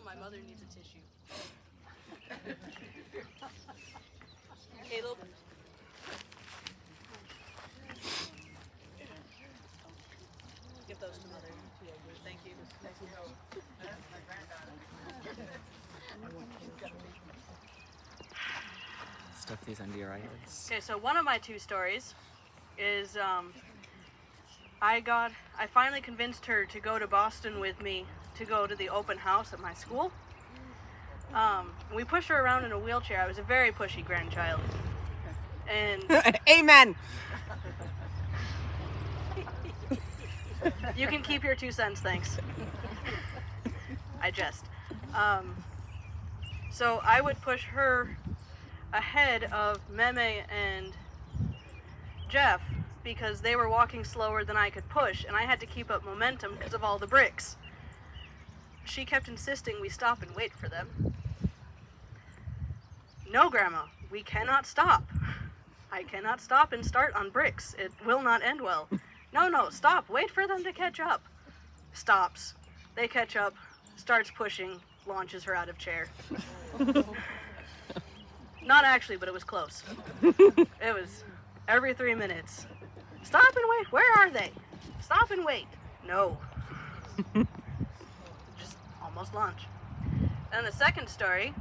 my mother needs a tissue. Caleb. Give those to mother. Thank you. Stuff these under your eyelids. Okay, so one of my two stories is I finally convinced her to go to Boston with me to go to the open house at my school. We pushed her around in a wheelchair. I was a very pushy grandchild. And Amen. You can keep your 2 cents, thanks. I jest. So I would push her ahead of Meme and Jeff because they were walking slower than I could push, and I had to keep up momentum because of all the bricks. She kept insisting we stop and wait for them. No, Grandma, we cannot stop. I cannot stop and start on bricks. It will not end well. No, stop. Wait for them to catch up. Stops. They catch up, starts pushing, launches her out of chair. Not actually, but it was close. It was every 3 minutes. Stop and wait. Where are they? Stop and wait. No. Just almost launch. And the second story,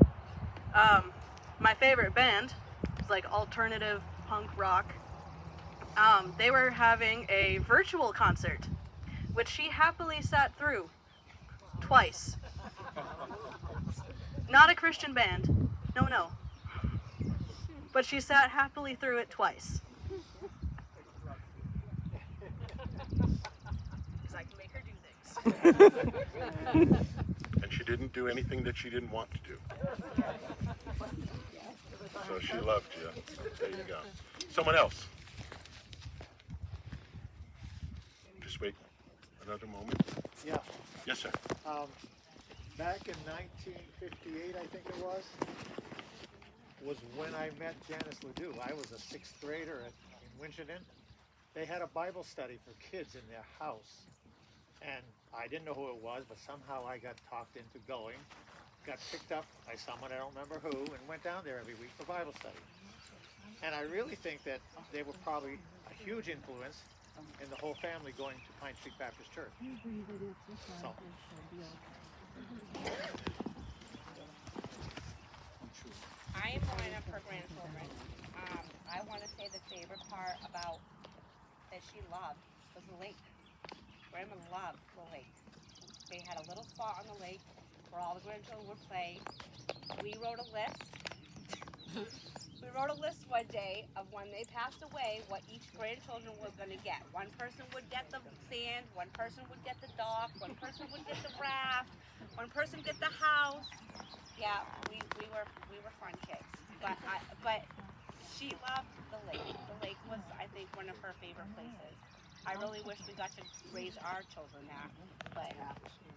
my favorite band is like alternative punk rock. They were having a virtual concert, which she happily sat through twice. Not a Christian band. No. But she sat happily through it twice. Because I can make her do things. And she didn't do anything that she didn't want to do. So she loved you. There you go. Someone else. Just wait another moment. Yeah. Yes, sir. Back in 1958, I think it was when I met Janice LaDeau. I was a 6th grader in Winchendon. They had a Bible study for kids in their house. And I didn't know who it was, but somehow I got talked into going. Got picked up by someone, I don't remember who, and went down there every week for Bible study. And I really think that they were probably a huge influence in the whole family going to Pine Street Baptist Church. So. I am one of her grandchildren. I want to say the favorite part about that she loved was the lake. Grandma loved the lake. They had a little spot on the lake where all the grandchildren would play. We wrote a list. We wrote a list one day of when they passed away what each grandchildren was going to get. One person would get the sand, one person would get the dock, one person would get the raft, one person get the house. Yeah, we were fun kids. But she loved the lake. The lake was, I think, one of her favorite places. I really wish we got to raise our children there, but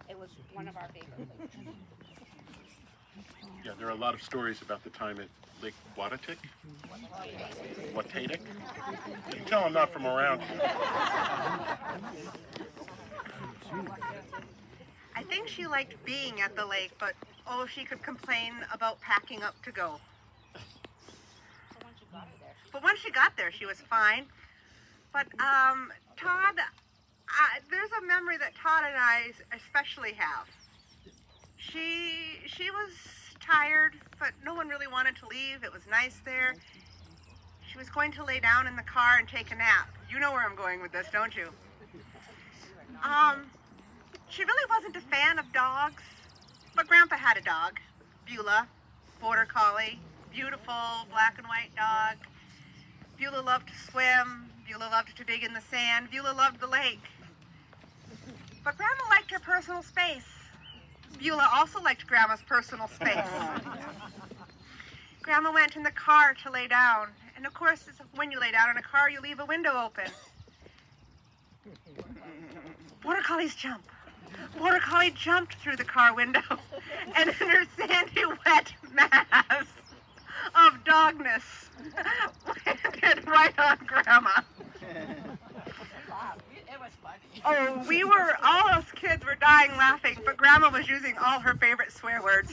it was one of our favorite places. Yeah, there are a lot of stories about the time at Lake Watatik. Watatik? You can tell I'm not from around here. I think she liked being at the lake, but she could complain about packing up to go. But once she got there, she was fine. But Todd, there's a memory that Todd and I especially have. She was tired, but no one really wanted to leave. It was nice there. She was going to lay down in the car and take a nap. You know where I'm going with this, don't you? She really wasn't a fan of dogs, but Grandpa had a dog, Beulah, border collie, beautiful black and white dog. Beulah loved to swim. Beulah loved to dig in the sand. Beulah loved the lake. But Grandma liked her personal space. Beulah also liked Grandma's personal space. Grandma went in the car to lay down. And of course, when you lay down in a car, you leave a window open. Border collies jump. Border collie jumped through the car window. And in her sandy, wet mass of dogness landed right on Grandma. Oh, all us kids were dying laughing, but Grandma was using all her favorite swear words,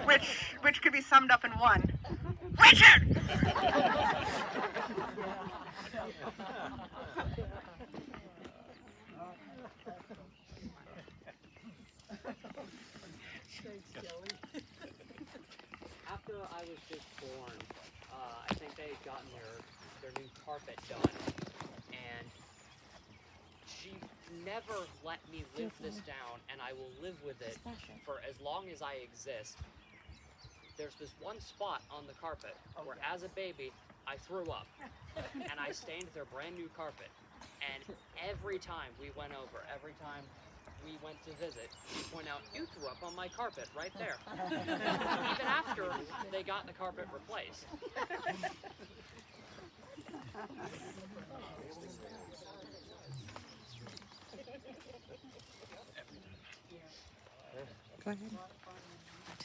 which could be summed up in one. Richard! After I was just born, I think they had gotten their new carpet done, and she never let me live this down, and I will live with it for as long as I exist. There's this one spot on the carpet where, as a baby, I threw up, and I stained their brand new carpet. And every time we went over, every time we went to visit, we point out, you threw up on my carpet right there. Even after they got the carpet replaced. Go ahead.